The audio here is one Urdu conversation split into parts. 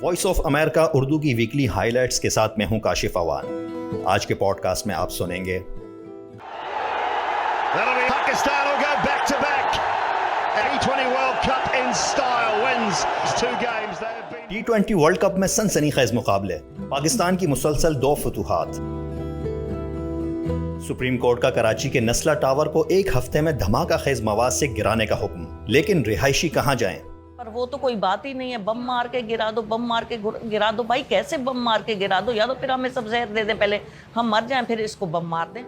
وائس آف امریکہ اردو کی ویکلی ہائی لائٹس کے ساتھ میں ہوں کاشف عوان۔ آج کے پوڈ کاسٹ میں آپ سنیں گے T20 ورلڈ کپ میں سنسنی خیز مقابلے، پاکستان کی مسلسل 2 فتوحات، سپریم کورٹ کا کراچی کے نسلہ ٹاور کو 1 ہفتے میں دھماکہ خیز مواد سے گرانے کا حکم، لیکن رہائشی کہاں جائیں؟ پر وہ تو کوئی بات ہی نہیں ہے، بم مار کے گرا دو، بم مار کے گرا دو۔ بھائی کیسے بم مار کے گرا دو؟ یا تو پھر ہمیں سب زہر دے دیں، پہلے ہم مر جائیں پھر اس کو بم مار دیں۔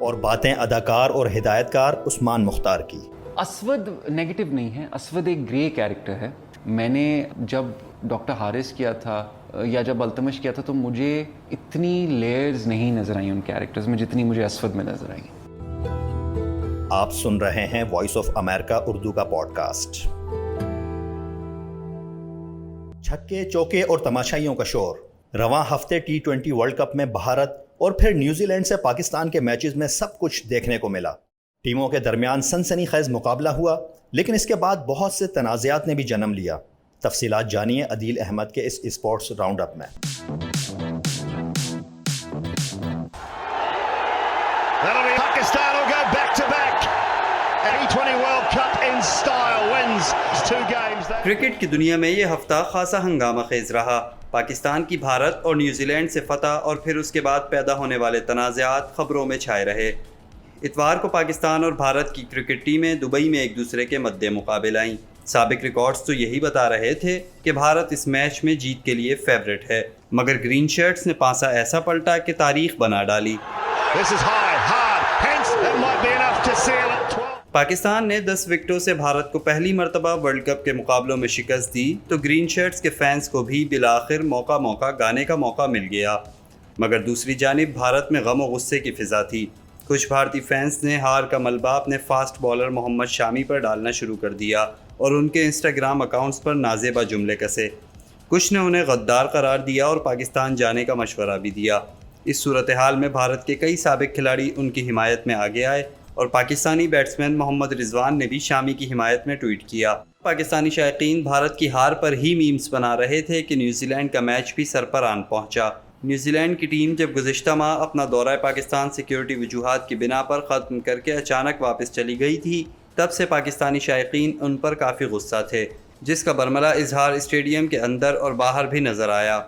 اور باتیں اداکار اور ہدایت کار عثمان مختار کی۔ اسود نیگیٹو نہیں ہے، اسود ایک گرے کیریکٹر ہے۔ میں نے جب ڈاکٹر حارث کیا تھا یا جب التمش کیا تھا تو مجھے اتنی لیئرز نہیں نظر آئیں ان کیریکٹرز میں جتنی مجھے اسود میں نظر آئیں۔ آپ سن رہے ہیں وائس آف امریکہ اردو کا پوڈ کاسٹ۔ چھکے چوکے اور تماشائیوں کا شور۔ رواں ہفتے T20 ورلڈ کپ میں بھارت اور پھر نیوزی لینڈ سے پاکستان کے میچز میں سب کچھ دیکھنے کو ملا۔ ٹیموں کے درمیان سنسنی خیز مقابلہ ہوا، لیکن اس کے بعد بہت سے تنازعات نے بھی جنم لیا۔ تفصیلات جانیے عدیل احمد کے اس اسپورٹس راؤنڈ اپ میں۔ کرکٹ کی دنیا میں یہ ہفتہ خاصا ہنگامہ خیز رہا۔ پاکستان کی بھارت اور نیوزی لینڈ سے فتح اور پھر اس کے بعد پیدا ہونے والے تنازعات خبروں میں چھائے رہے۔ اتوار کو پاکستان اور بھارت کی کرکٹ ٹیمیں دبئی میں ایک دوسرے کے مد مقابل آئیں۔ سابق ریکارڈز تو یہی بتا رہے تھے کہ بھارت اس میچ میں جیت کے لیے فیورٹ ہے، مگر گرین شرٹس نے پانسا ایسا پلٹا کہ تاریخ بنا ڈالی۔ پاکستان نے 10 وکٹوں سے بھارت کو پہلی مرتبہ ورلڈ کپ کے مقابلوں میں شکست دی تو گرین شرٹس کے فینس کو بھی بالآخر موقع گانے کا موقع مل گیا، مگر دوسری جانب بھارت میں غم و غصے کی فضا تھی۔ کچھ بھارتی فینس نے ہار کا ملبہ اپنے فاسٹ بالر محمد شامی پر ڈالنا شروع کر دیا اور ان کے انسٹاگرام اکاؤنٹس پر نازیبا جملے کسے۔ کچھ نے انہیں غدار قرار دیا اور پاکستان جانے کا مشورہ بھی دیا۔ اس صورتحال میں بھارت کے کئی سابق کھلاڑی ان کی حمایت میں آگے آئے اور پاکستانی بیٹسمین محمد رضوان نے بھی شامی کی حمایت میں ٹویٹ کیا۔ پاکستانی شائقین بھارت کی ہار پر ہی میمز بنا رہے تھے کہ نیوزی لینڈ کا میچ بھی سر پر آن پہنچا۔ نیوزی لینڈ کی ٹیم جب گزشتہ ماہ اپنا دورہ پاکستان سیکیورٹی وجوہات کی بنا پر ختم کر کے اچانک واپس چلی گئی تھی، تب سے پاکستانی شائقین ان پر کافی غصہ تھے، جس کا برملا اظہار اسٹیڈیم کے اندر اور باہر بھی نظر آیا۔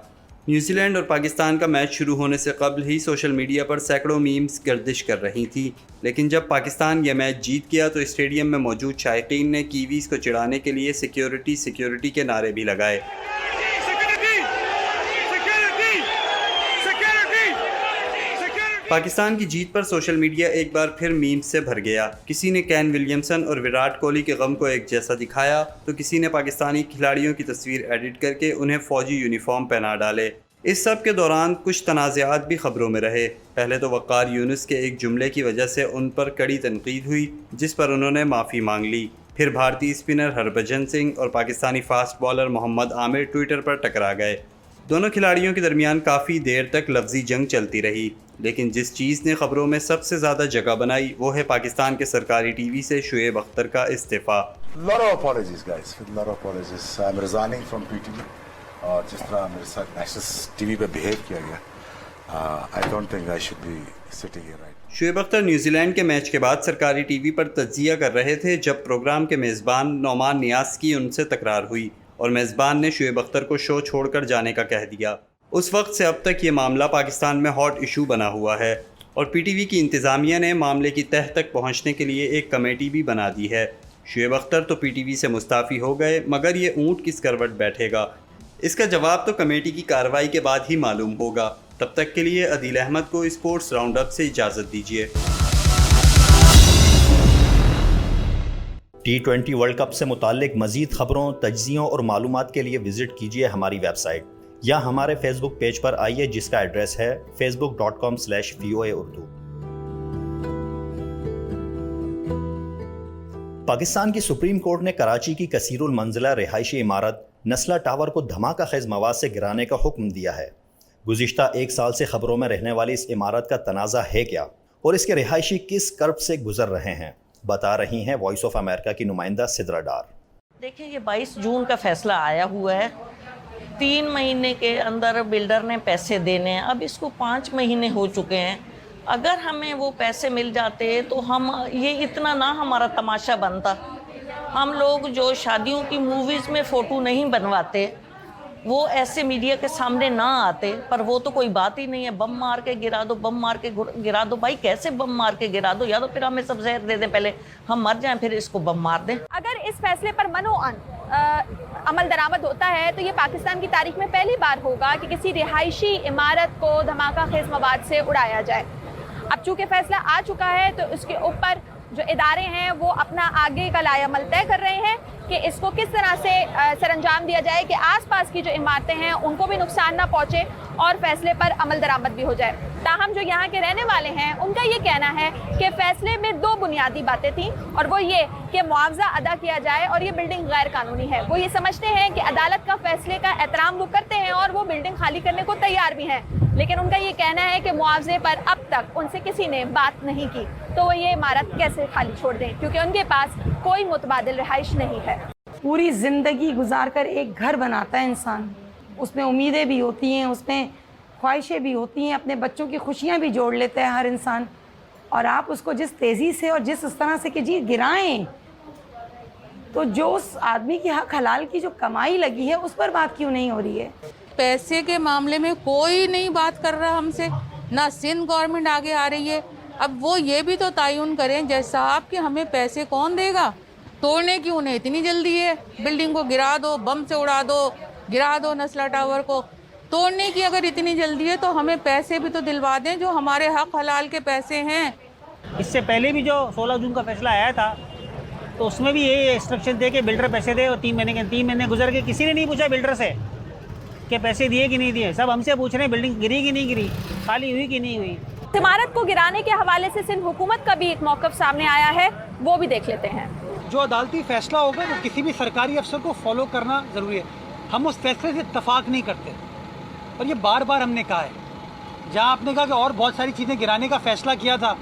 نیوزی لینڈ اور پاکستان کا میچ شروع ہونے سے قبل ہی سوشل میڈیا پر سینکڑوں میمز گردش کر رہی تھی، لیکن جب پاکستان یہ میچ جیت گیا تو اسٹیڈیم میں موجود شائقین نے کیویز کو چڑھانے کے لیے سیکیورٹی کے نعرے بھی لگائے۔ پاکستان کی جیت پر سوشل میڈیا ایک بار پھر میمز سے بھر گیا۔ کسی نے کین ولیمسن اور وراٹ کوہلی کے غم کو ایک جیسا دکھایا تو کسی نے پاکستانی کھلاڑیوں کی تصویر ایڈٹ کر کے انہیں فوجی یونیفارم پہنا ڈالے۔ اس سب کے دوران کچھ تنازعات بھی خبروں میں رہے۔ پہلے تو وقار یونس کے ایک جملے کی وجہ سے ان پر کڑی تنقید ہوئی، جس پر انہوں نے معافی مانگ لی۔ پھر بھارتی اسپنر ہربھجن سنگھ اور پاکستانی فاسٹ بالر محمد عامر ٹویٹر پر ٹکرا گئے۔ دونوں کھلاڑیوں کے درمیان کافی دیر تک لفظی جنگ چلتی رہی، لیکن جس چیز نے خبروں میں سب سے زیادہ جگہ بنائی وہ ہے پاکستان کے سرکاری ٹی وی سے شعیب اختر کا استعفیٰ۔ اور جس طرح میرے ساتھ نیشنل ٹی وی پہ بہیو کیا گیا، I don't think I should be sitting here right now۔ Shoaib Akhtar New Zealand کے میچ کے بعد سرکاری ٹی وی پر تجزیہ کر رہے تھے جب پروگرام کے میزبان نعمان نیاز کی ان سے تکرار ہوئی اور میزبان نے شعیب اختر کو شو چھوڑ کر جانے کا کہہ دیا۔ اس وقت سے اب تک یہ معاملہ پاکستان میں ہاٹ ایشو بنا ہوا ہے اور پی ٹی وی کی انتظامیہ نے معاملے کی تہہ تک پہنچنے کے لیے ایک کمیٹی بھی بنا دی ہے۔ شعیب اختر تو پی ٹی وی سے مستعفی ہو گئے، مگر یہ اونٹ کس کروٹ بیٹھے گا، اس کا جواب تو کمیٹی کی کارروائی کے بعد ہی معلوم ہوگا۔ تب تک کے لیے عدیل احمد کو اسپورٹس راؤنڈ اپ سے اجازت دیجیے۔ T20 ورلڈ کپ سے متعلق مزید خبروں، تجزیوں اور معلومات کے لیے وزٹ کیجیے ہماری ویب سائٹ یا ہمارے فیس بک پیج پر آئیے جس کا ایڈریس ہے facebook.com/VOA اردو۔ پاکستان کی سپریم کورٹ نے کراچی کی کثیر المنزلہ رہائشی عمارت نسلہ ٹاور کو دھماکہ خیز مواد سے گرانے کا حکم دیا ہے۔ گزشتہ 1 سال سے خبروں میں رہنے والی اس عمارت کا تنازع ہے کیا اور اس کے رہائشی کس کرب سے گزر رہے ہیں، بتا رہی ہیں وائس آف امریکہ کی نمائندہ سدرا ڈار۔ دیکھیں یہ 22 جون کا فیصلہ آیا ہوا ہے, 3 مہینے کے اندر بلڈر نے پیسے دینے ہیں, اب اس کو 5 مہینے ہو چکے ہیں. اگر ہمیں وہ پیسے مل جاتے تو ہم یہ اتنا نہ ہمارا تماشا بنتا. ہم لوگ جو شادیوں کی موویز میں فوٹو نہیں بنواتے وہ ایسے میڈیا کے سامنے نہ آتے, پر وہ تو کوئی بات ہی نہیں ہے. بم مار کے گرا دو, بم مار کے گرا دو. بھائی کیسے بم مار کے گرا دو؟ یا تو پھر ہمیں سب زہر دے دیں, پہلے ہم مر جائیں پھر اس کو بم مار دیں. اگر اس فیصلے پر منوعاً عمل درآمد ہوتا ہے تو یہ پاکستان کی تاریخ میں پہلی بار ہوگا کہ کسی رہائشی عمارت کو دھماکہ خیز مواد سے اڑایا جائے. اب چونکہ فیصلہ آ چکا ہے تو اس کے اوپر جو ادارے ہیں وہ اپنا آگے کا لائحہ عمل طے کر رہے ہیں کہ اس کو کس طرح سے سر انجام دیا جائے کہ آس پاس کی جو عمارتیں ہیں ان کو بھی نقصان نہ پہنچے اور فیصلے پر عمل درآمد بھی ہو جائے. تاہم جو یہاں کے رہنے والے ہیں ان کا یہ کہنا ہے کہ فیصلے میں 2 بنیادی باتیں تھیں, اور وہ یہ کہ معاوضہ ادا کیا جائے اور یہ بلڈنگ غیر قانونی ہے. وہ یہ سمجھتے ہیں کہ عدالت کا فیصلے کا احترام وہ کرتے ہیں اور وہ بلڈنگ خالی کرنے کو تیار بھی ہیں, لیکن ان کا یہ کہنا ہے کہ معاوضے پر اب تک ان سے کسی نے بات نہیں کی, تو وہ یہ عمارت کیسے خالی چھوڑ دیں کیونکہ ان کے پاس کوئی متبادل رہائش نہیں ہے. پوری زندگی گزار کر ایک گھر بناتا ہے انسان, اس میں امیدیں بھی ہوتی ہیں, اس میں خواہشیں بھی ہوتی ہیں, اپنے بچوں کی خوشیاں بھی جوڑ لیتا ہے ہر انسان, اور آپ اس کو جس تیزی سے اور جس طرح سے کہ جی گرائیں, تو جو اس آدمی کی حق حلال کی جو کمائی لگی ہے اس پر بات کیوں نہیں ہو رہی ہے؟ پیسے کے معاملے میں کوئی نہیں بات کر رہا ہم سے, نہ سندھ گورنمنٹ آگے آ رہی ہے. اب وہ یہ بھی تو تعین کریں جج صاحب کہ ہمیں پیسے کون دے گا, توڑنے کی انہیں اتنی جلدی ہے. بلڈنگ کو گرا دو, بم سے اڑا دو, گرا دو نسلہ ٹاور کو. توڑنے کی اگر اتنی جلدی ہے تو ہمیں پیسے بھی تو دلوا دیں جو ہمارے حق حلال کے پیسے ہیں. اس سے پہلے بھی جو 16 جون کا فیصلہ آیا تھا تو اس میں بھی یہی انسٹرکشن دے کہ بلڈر پیسے دے, اور 3 مہینے گزر کے کسی نے نہیں پوچھا بلڈر سے کہ پیسے دیے کہ نہیں دیے. سب ہم سے پوچھ رہے ہیں بلڈنگ گری کہ نہیں گری, خالی ہوئی کہ نہیں ہوئی. عمارت کو گرانے کے حوالے سے سندھ حکومت کا بھی ایک موقف سامنے آیا ہے, وہ بھی دیکھ لیتے ہیں. جو عدالتی فیصلہ ہوگا وہ کسی بھی سرکاری افسر کو فالو کرنا ضروری ہے. ہم اس فیصلے سے اتفاق نہیں کرتے, اور یہ بار بار ہم نے کہا ہے. جہاں آپ نے کہا کہ اور بہت ساری چیزیں گرانے کا فیصلہ کیا تھا,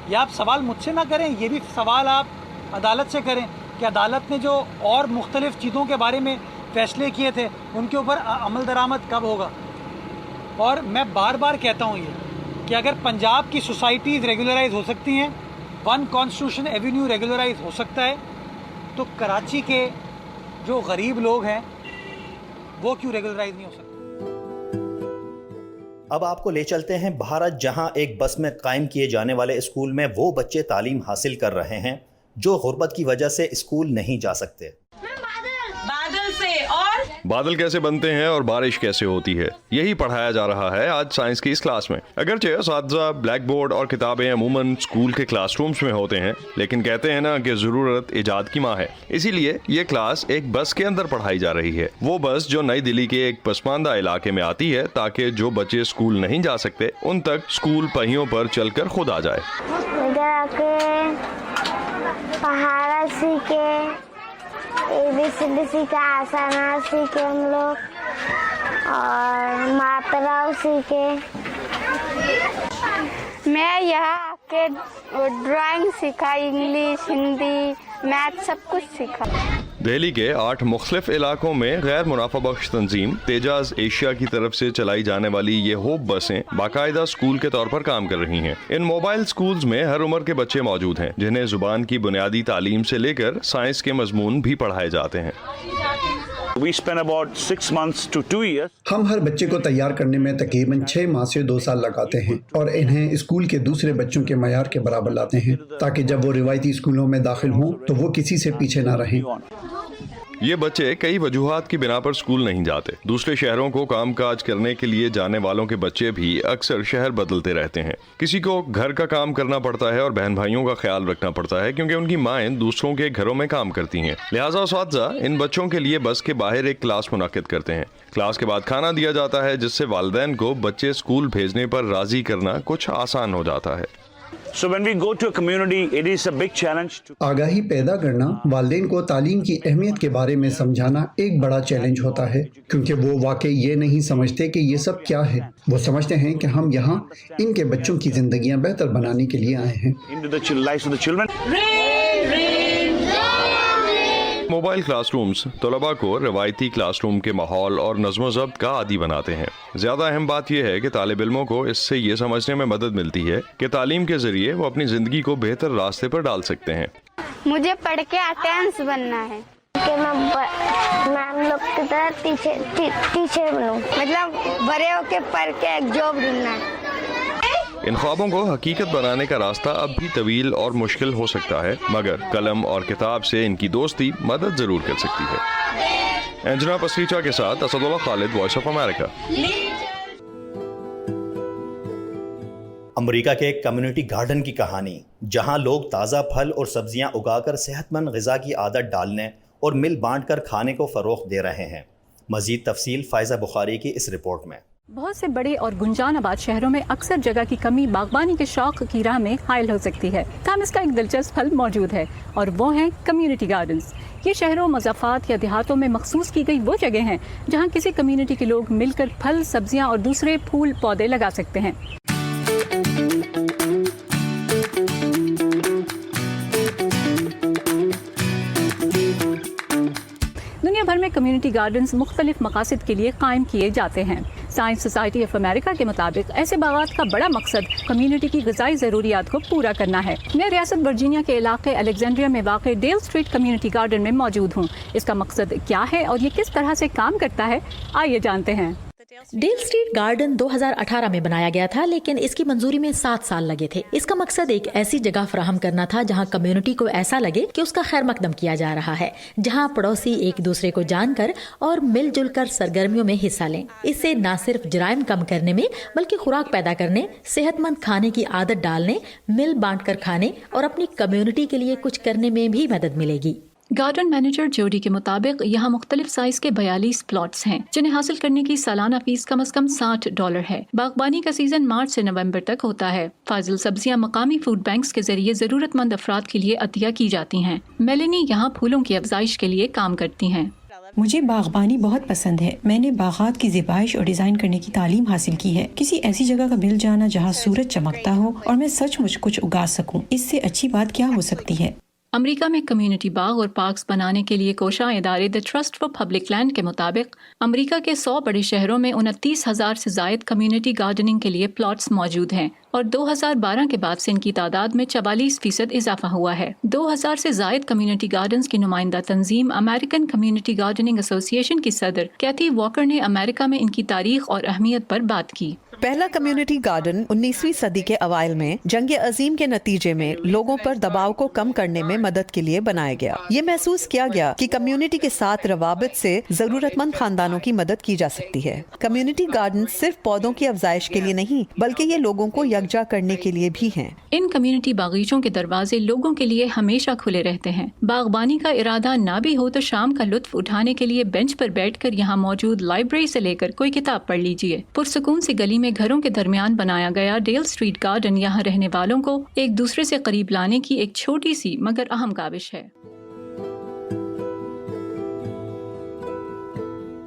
یہ آپ سوال مجھ سے نہ کریں, یہ بھی سوال آپ عدالت سے کریں کہ عدالت نے جو اور مختلف چیزوں کے بارے میں فیصلے کیے تھے ان کے اوپر عمل درآمد کب ہوگا. اور میں بار بار کہتا ہوں یہ کہ اگر پنجاب کی سوسائٹیز ریگولرائز ہو سکتی ہیں, 1 کانسٹیٹیوشن ایونیو ریگولرائز ہو سکتا ہے, تو کراچی کے جو غریب لوگ ہیں وہ کیوں ریگولرائز نہیں ہو سکتے؟ اب آپ کو لے چلتے ہیں بھارت, جہاں ایک بس میں قائم کیے جانے والے اسکول میں وہ بچے تعلیم حاصل کر رہے ہیں جو غربت کی وجہ سے اسکول نہیں جا سکتے. بادل کیسے بنتے ہیں اور بارش کیسے ہوتی ہے, یہی پڑھایا جا رہا ہے آج سائنس کی اس کلاس میں. اگرچہ اساتذہ بلیک بورڈ اور کتابیں عموماً اسکول کے کلاس رومز میں ہوتے ہیں, لیکن کہتے ہیں نا کہ ضرورت ایجاد کی ماں ہے. اسی لیے یہ کلاس ایک بس کے اندر پڑھائی جا رہی ہے. وہ بس جو نئی دلی کے ایک پسماندہ علاقے میں آتی ہے تاکہ جو بچے اسکول نہیں جا سکتے ان تک اسکول پہیوں پر چل کر خود آ جائے. پہاڑا سیکھے, ABCD سیکھا, آسانہ سیکھے ہم لوگ, اور ماترا سیکھے. میں یہاں آ کے ڈرائنگ سیکھا, انگلش, ہندی, میتھ سب کچھ سیکھا. دہلی کے 8 مختلف علاقوں میں غیر منافع بخش تنظیم تیجاز ایشیا کی طرف سے چلائی جانے والی یہ ہوپ بسیں باقاعدہ اسکول کے طور پر کام کر رہی ہیں. ان موبائل اسکولز میں ہر عمر کے بچے موجود ہیں جنہیں زبان کی بنیادی تعلیم سے لے کر سائنس کے مضمون بھی پڑھائے جاتے ہیں. ہم ہر بچے کو تیار کرنے میں تقریباً 6 ماہ سے 2 سال لگاتے ہیں اور انہیں اسکول کے دوسرے بچوں کے معیار کے برابر لاتے ہیں تاکہ جب وہ روایتی اسکولوں میں داخل ہوں تو وہ کسی سے پیچھے نہ رہیں. یہ بچے کئی وجوہات کی بنا پر اسکول نہیں جاتے. دوسرے شہروں کو کام کاج کرنے کے لیے جانے والوں کے بچے بھی اکثر شہر بدلتے رہتے ہیں. کسی کو گھر کا کام کرنا پڑتا ہے اور بہن بھائیوں کا خیال رکھنا پڑتا ہے کیونکہ ان کی مائیں دوسروں کے گھروں میں کام کرتی ہیں. لہٰذا اساتذہ ان بچوں کے لیے بس کے باہر ایک کلاس منعقد کرتے ہیں. کلاس کے بعد کھانا دیا جاتا ہے جس سے والدین کو بچے اسکول بھیجنے پر راضی کرنا کچھ آسان ہو جاتا ہے. So when we go to a community, it is a big challenge to... آگاہی پیدا کرنا, والدین کو تعلیم کی اہمیت کے بارے میں سمجھانا ایک بڑا چیلنج ہوتا ہے کیونکہ وہ واقعی یہ نہیں سمجھتے کہ یہ سب کیا ہے. وہ سمجھتے ہیں کہ ہم یہاں ان کے بچوں کی زندگیاں بہتر بنانے کے لیے آئے ہیں. موبائل کلاس رومز طلباء کو روایتی کلاس روم کے ماحول اور نظم و ضبط کا عادی بناتے ہیں۔ زیادہ اہم بات یہ ہے کہ طالب علموں کو اس سے یہ سمجھنے میں مدد ملتی ہے کہ تعلیم کے ذریعے وہ اپنی زندگی کو بہتر راستے پر ڈال سکتے ہیں۔ مجھے پڑھ کے اٹینڈنس بننا ہے کہ میں میم لوگ کی طرح ٹیچر بنوں، مطلب بڑے ہو کے پڑھ کے ایک جاب ڈھونڈنا ہے۔ ان خوابوں کو حقیقت بنانے کا راستہ اب بھی طویل اور مشکل ہو سکتا ہے، مگر قلم اور کتاب سے ان کی دوستی مدد ضرور کر سکتی ہے۔ انجنا پسریچا کے ساتھ اسد اللہ خالد، وائس آف امریکہ۔ امریکہ کے ایک کمیونٹی گارڈن کی کہانی، جہاں لوگ تازہ پھل اور سبزیاں اگا کر صحت مند غذا کی عادت ڈالنے اور مل بانٹ کر کھانے کو فروغ دے رہے ہیں۔ مزید تفصیل فائزہ بخاری کی اس رپورٹ میں۔ بہت سے بڑے اور گنجان آباد شہروں میں اکثر جگہ کی کمی باغبانی کے شوق کی راہ میں حائل ہو سکتی ہے، تاہم اس کا ایک دلچسپ حل موجود ہے، اور وہ ہیں کمیونٹی گارڈنز۔ یہ شہروں، مضافات یا دیہاتوں میں مخصوص کی گئی وہ جگہ ہیں جہاں کسی کمیونٹی کے لوگ مل کر پھل، سبزیاں اور دوسرے پھول پودے لگا سکتے ہیں۔ دنیا بھر میں کمیونٹی گارڈنز مختلف مقاصد کے لیے قائم کیے جاتے ہیں۔ سائنس سوسائٹی آف امریکہ کے مطابق ایسے باغات کا بڑا مقصد کمیونٹی کی غذائی ضروریات کو پورا کرنا ہے۔ میں ریاست ورجینیا کے علاقے الیگزینڈریا میں واقع ڈیل اسٹریٹ کمیونٹی گارڈن میں موجود ہوں۔ اس کا مقصد کیا ہے اور یہ کس طرح سے کام کرتا ہے، آئیے جانتے ہیں۔ ڈیل اسٹریٹ گارڈن 2018 میں بنایا گیا تھا، لیکن اس کی منظوری میں 7 سال لگے تھے۔ اس کا مقصد ایک ایسی جگہ فراہم کرنا تھا جہاں کمیونٹی کو ایسا لگے کہ اس کا خیر مقدم کیا جا رہا ہے، جہاں پڑوسی ایک دوسرے کو جان کر اور مل جل کر سرگرمیوں میں حصہ لیں۔ اس سے نہ صرف جرائم کم کرنے میں بلکہ خوراک پیدا کرنے، صحت مند کھانے کی عادت ڈالنے، مل بانٹ کر کھانے اور اپنی کمیونٹی کے لیے کچھ کرنے میں بھی مدد ملے گی۔ گارڈن مینیجر جوڈی کے مطابق یہاں مختلف سائز کے 42 پلاٹس ہیں، جنہیں حاصل کرنے کی سالانہ فیس کم از کم $60 ہے۔ باغبانی کا سیزن مارچ سے نومبر تک ہوتا ہے۔ فاضل سبزیاں مقامی فوڈ بینکس کے ذریعے ضرورت مند افراد کے لیے عطیہ کی جاتی ہیں۔ میلینی یہاں پھولوں کی افزائش کے لیے کام کرتی ہیں۔ مجھے باغبانی بہت پسند ہے۔ میں نے باغات کی زیبائش اور ڈیزائن کرنے کی تعلیم حاصل کی ہے۔ کسی ایسی جگہ کا مل جانا جہاں سورج چمکتا ہو اور میں سچ مچ کچھ اگا سکوں، اس سے اچھی بات کیا ہو سکتی ہے۔ امریکہ میں کمیونٹی باغ اور پارکس بنانے کے لیے کوشاں ادارے the trust for public land کے مطابق امریکہ کے 100 بڑے شہروں میں 29,000 سے زائد کمیونٹی گارڈننگ کے لیے پلاٹس موجود ہیں، اور 2012 کے بعد سے ان کی تعداد میں 44% اضافہ ہوا ہے۔ 2000 سے زائد کمیونٹی گارڈنز کی نمائندہ تنظیم امریکن کمیونٹی گارڈننگ ایسوسی ایشن کی صدر کیتھی واکر نے امریکہ میں ان کی تاریخ اور اہمیت پر بات کی۔ پہلا کمیونٹی گارڈن 19ویں صدی کے اوائل میں جنگ عظیم کے نتیجے میں لوگوں پر دباؤ کو کم کرنے میں مدد کے لیے بنایا گیا۔ یہ محسوس کیا گیا کہ کمیونٹی کے ساتھ روابط سے ضرورت مند خاندانوں کی مدد کی جا سکتی ہے۔ کمیونٹی گارڈن صرف پودوں کی افزائش کے لیے نہیں بلکہ یہ لوگوں کو یکجا کرنے کے لیے بھی ہیں۔ ان کمیونٹی باغیچوں کے دروازے لوگوں کے لیے ہمیشہ کھلے رہتے ہیں۔ باغبانی کا ارادہ نہ بھی ہو تو شام کا لطف اٹھانے کے لیے بینچ پر بیٹھ کر یہاں موجود لائبریری سے لے کر کوئی کتاب پڑھ لیجیے۔ پرسکون سی گلی میں گھروں کے درمیان بنایا گیا ڈیل اسٹریٹ گارڈن یہاں رہنے والوں کو ایک دوسرے سے قریب لانے کی ایک چھوٹی سی مگر اہم کاوش ہے۔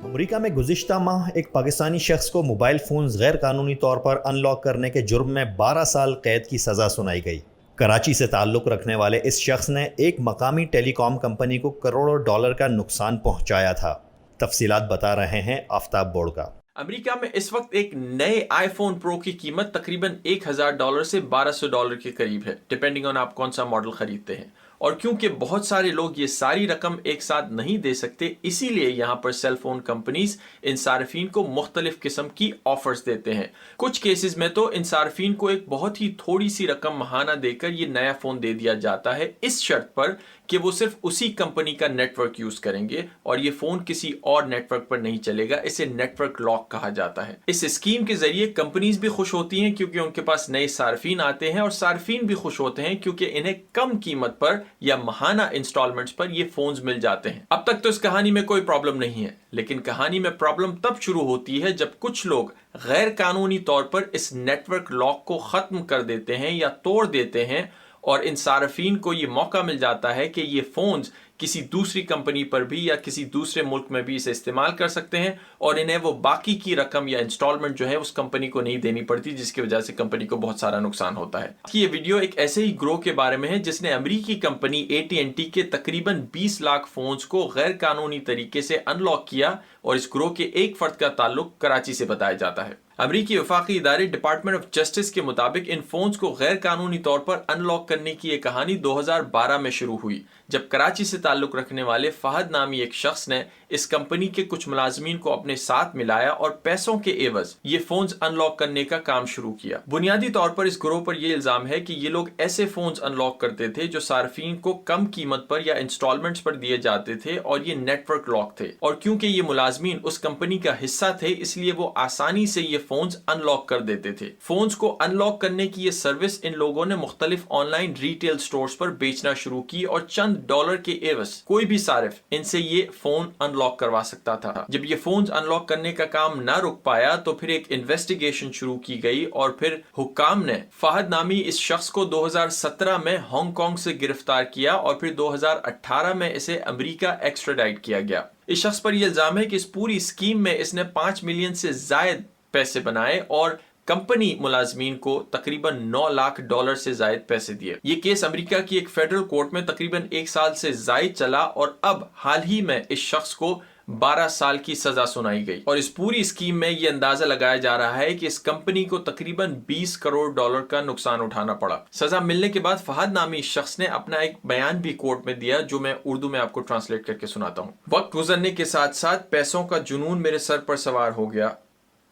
امریکہ میں گزشتہ ماہ ایک پاکستانی شخص کو موبائل فونز غیر قانونی طور پر ان لاک کرنے کے جرم میں 12 سال قید کی سزا سنائی گئی۔ کراچی سے تعلق رکھنے والے اس شخص نے ایک مقامی ٹیلی کام کمپنی کو کروڑوں ڈالر کا نقصان پہنچایا تھا۔ تفصیلات بتا رہے ہیں آفتاب بوڑکا۔ امریکہ میں اس وقت ایک نئے آئی فون پرو کی قیمت تقریباً $1,000 سے $1,200 کے قریب ہے، ڈپینڈنگ آن آپ کون سا ماڈل خریدتے ہیں۔ اور کیونکہ بہت سارے لوگ یہ ساری رقم ایک ساتھ نہیں دے سکتے، اسی لیے یہاں پر سیل فون کمپنیز ان صارفین کو مختلف قسم کی آفرز دیتے ہیں۔ کچھ کیسز میں تو ان صارفین کو ایک بہت ہی تھوڑی سی رقم ماہانہ دے کر یہ نیا فون دے دیا جاتا ہے، اس شرط پر کہ وہ صرف اسی کمپنی کا نیٹ ورک یوز کریں گے اور یہ فون کسی اور نیٹ ورک پر نہیں چلے گا۔ اسے نیٹ ورک لاک کہا جاتا ہے۔ اس اسکیم کے ذریعے کمپنیز بھی خوش ہوتی ہیں کیونکہ ان کے پاس نئے صارفین آتے ہیں، اور صارفین بھی خوش ہوتے ہیں کیونکہ انہیں کم قیمت پر یا ماہانہ انسٹالمنٹس پر یہ فونز مل جاتے ہیں۔ اب تک تو اس کہانی میں کوئی پرابلم نہیں ہے، لیکن کہانی میں پرابلم تب شروع ہوتی ہے جب کچھ لوگ غیر قانونی طور پر اس نیٹ ورک لاک کو ختم کر دیتے ہیں یا توڑ دیتے ہیں اور ان صارفین کو یہ موقع مل جاتا ہے کہ یہ فونز کسی دوسری کمپنی پر بھی یا کسی دوسرے ملک میں بھی اسے استعمال کر سکتے ہیں اور انہیں وہ باقی کی رقم یا انسٹالمنٹ جو ہے اس کمپنی کو نہیں دینی پڑتی، جس کی وجہ سے کمپنی کو بہت سارا نقصان ہوتا ہے۔ یہ ویڈیو ایک ایسے ہی گروہ کے بارے میں ہے جس نے امریکی کمپنی AT&T کے تقریباً 20 لاکھ فونز کو غیر قانونی طریقے سے ان لاک کیا، اور اس گروہ کے ایک فرد کا تعلق کراچی سے بتایا جاتا ہے۔ امریکی وفاقی ادارے ڈپارٹمنٹ آف جسٹس کے مطابق ان فونز کو غیر قانونی طور پر ان لاک کرنے کی یہ کہانی 2012 میں شروع ہوئی، جب کراچی سے تعلق رکھنے والے فہد نامی ایک شخص نے اس کمپنی کے کچھ ملازمین کو اپنے ساتھ ملایا اور پیسوں کے عوض یہ فونز ان لاک کرنے کا کام شروع کیا۔ بنیادی طور پر اس گروہ پر یہ الزام ہے کہ یہ لوگ ایسے فونز ان لاک کرتے تھے جو صارفین کو کم قیمت پر یا انسٹالمنٹس پر دیے جاتے تھے، اور یہ نیٹ ورک لاک تھے، اور کیونکہ یہ ملازمین اس کمپنی کا حصہ تھے اس لیے وہ آسانی سے یہ فونز ان لاک کر دیتے تھے۔ فونز کو ان لاک کرنے کی یہ سروس ان لوگوں نے مختلف آن لائن ریٹیل سٹورز پر بیچنا شروع کی، اور چند ڈالر کے عوض کوئی بھی صارف ان سے یہ فون ان لاک کروا سکتا تھا۔ جب یہ فونز ان لاک کرنے کا کام نہ رک پایا تو پھر ایک انویسٹیگیشن شروع کی گئی، اور پھر حکام نے فہد نامی اس شخص کو 2017 میں ہانگ کانگ سے گرفتار کیا، اور پھر 2018 میں اسے امریکہ ایکسٹراڈائٹ کیا گیا۔ اس شخص پر یہ الزام ہے کہ اس پوری اسکیم میں اس نے 5 ملین سے زائد پیسے بنائے اور کمپنی ملازمین کو تقریباً 9 لاکھ ڈالر سے زائد پیسے دیے۔ یہ کیس امریکہ کی ایک فیڈرل کورٹ میں تقریباً 1 سال سے زائد چلا، اور اب حال ہی میں اس شخص کو 12 سال کی سزا سنائی گئی، اور اس پوری اسکیم میں یہ اندازہ لگایا جا رہا ہے کہ اس کمپنی کو تقریباً 20 کروڑ ڈالر کا نقصان اٹھانا پڑا۔ سزا ملنے کے بعد فہد نامی اس شخص نے اپنا ایک بیان بھی کورٹ میں دیا، جو میں اردو میں آپ کو ٹرانسلیٹ کر کے سناتا ہوں۔ وقت گزرنے کے ساتھ ساتھ پیسوں کا جنون میرے سر پر سوار ہو گیا،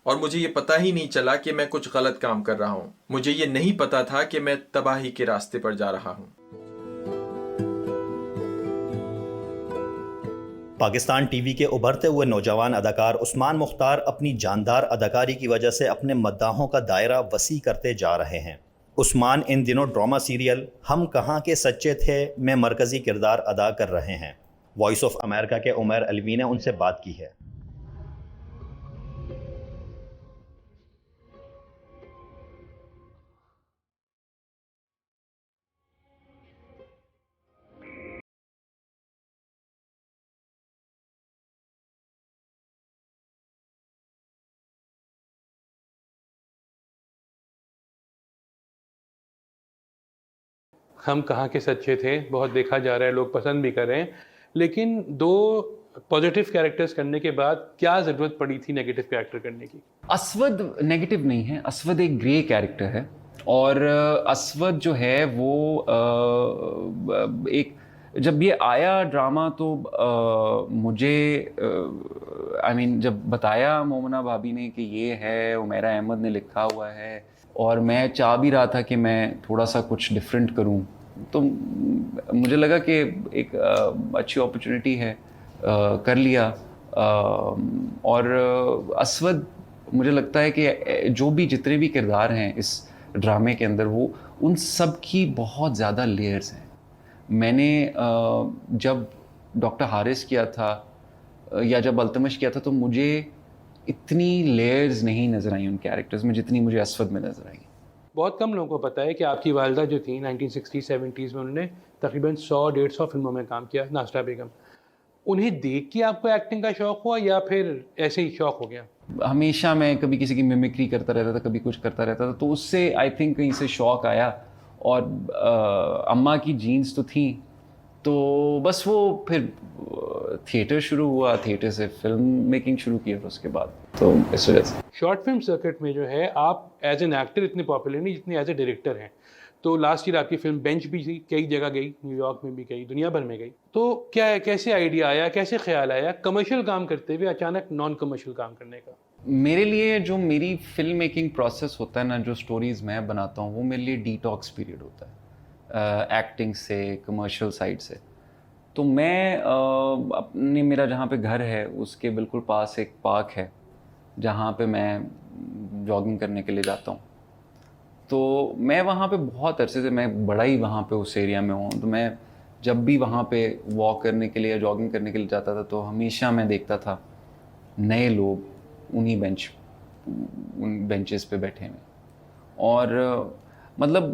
اور مجھے یہ پتہ ہی نہیں چلا کہ میں کچھ غلط کام کر رہا ہوں۔ مجھے یہ نہیں پتا تھا کہ میں تباہی کے راستے پر جا رہا ہوں۔ پاکستان ٹی وی کے ابھرتے ہوئے نوجوان اداکار عثمان مختار اپنی جاندار اداکاری کی وجہ سے اپنے مداحوں کا دائرہ وسیع کرتے جا رہے ہیں۔ عثمان ان دنوں ڈرامہ سیریل ہم کہاں کے سچے تھے میں مرکزی کردار ادا کر رہے ہیں۔ وائس آف امریکہ کے عمیر علوی نے ان سے بات کی ہے۔ ہم کہاں کے سچے تھے بہت دیکھا جا رہا ہے، لوگ پسند بھی کر رہے ہیں، لیکن 2 پازیٹیو کیریکٹرز کرنے کے بعد کیا ضرورت پڑی تھی نیگیٹو کیریکٹر کرنے کی؟ اسود نیگیٹو نہیں ہے، اسود ایک گرے کیریکٹر ہے، اور اسود جو ہے وہ ایک جب یہ آیا ڈرامہ تو مجھے جب بتایا مومنہ بھابی نے کہ یہ ہے عمیرہ احمد نے لکھا ہوا ہے، اور میں چاہ بھی رہا تھا کہ میں تھوڑا سا کچھ ڈفرینٹ کروں، تو مجھے لگا کہ ایک اچھی اپرچونٹی ہے، کر لیا۔ اور اسود مجھے لگتا ہے کہ جو بھی جتنے بھی کردار ہیں اس ڈرامے کے اندر، وہ ان سب کی بہت زیادہ لیئرز ہیں۔ میں نے جب ڈاکٹر حارث کیا تھا یا جب التمش کیا تھا تو مجھے اتنی لیئرز نہیں نظر آئیں ان کیریکٹرز میں جتنی مجھے اسود میں نظر آئیں۔ بہت کم لوگوں کو پتہ ہے کہ آپ کی والدہ جو تھیں 1960-70s میں انہوں نے تقریباً 100-150 فلموں میں کام کیا، ناشتہ بیگم۔ انہیں دیکھ کے آپ کو ایکٹنگ کا شوق ہوا یا پھر ایسے ہی شوق ہو گیا؟ ہمیشہ میں کبھی کسی کی میمکری کرتا رہتا تھا، کبھی کچھ کرتا رہتا تھا، تو اس سے آئی تھنک کہیں سے شوق آیا، اور اماں کی جینز تو تھیں، تو بس وہ پھر تھیٹر شروع ہوا، تھیٹر سے فلم میکنگ شروع کی، اور اس کے بعد تو اس وجہ سے شارٹ فلم سرکٹ میں جو ہے آپ ایز این ایکٹر اتنے پاپولر نہیں جتنے ایز اے ڈائریکٹر ہیں۔ تو لاسٹ ایئر آپ کی فلم بینچ بھی تھی، کئی جگہ گئی، نیو یارک میں بھی گئی، دنیا بھر میں گئی۔ تو کیا ہے، کیسے آئیڈیا آیا، کیسے خیال آیا کمرشل کام کرتے ہوئے اچانک نان کمرشل کام کرنے کا؟ میرے لیے جو میری فلم میکنگ پروسیس ہوتا ہے نا، جو سٹوریز میں بناتا ہوں، وہ میرے لیے ڈی ٹاکس پیریڈ ہوتا ہے ایکٹنگ سے، کمرشل سائڈ سے۔ تو میں اپنے میرا جہاں پہ گھر ہے اس کے بالکل پاس ایک پارک ہے جہاں پہ میں جاگنگ کرنے کے لیے جاتا ہوں۔ تو میں وہاں پہ بہت عرصے سے، میں بڑا ہی وہاں پہ اس ایریا میں ہوں، تو میں جب بھی وہاں پہ واک کرنے کے لیے یا جاگنگ کرنے کے لیے جاتا تھا تو ہمیشہ میں دیکھتا تھا نئے لوگ ان بینچز پہ بیٹھے ہوئے، اور مطلب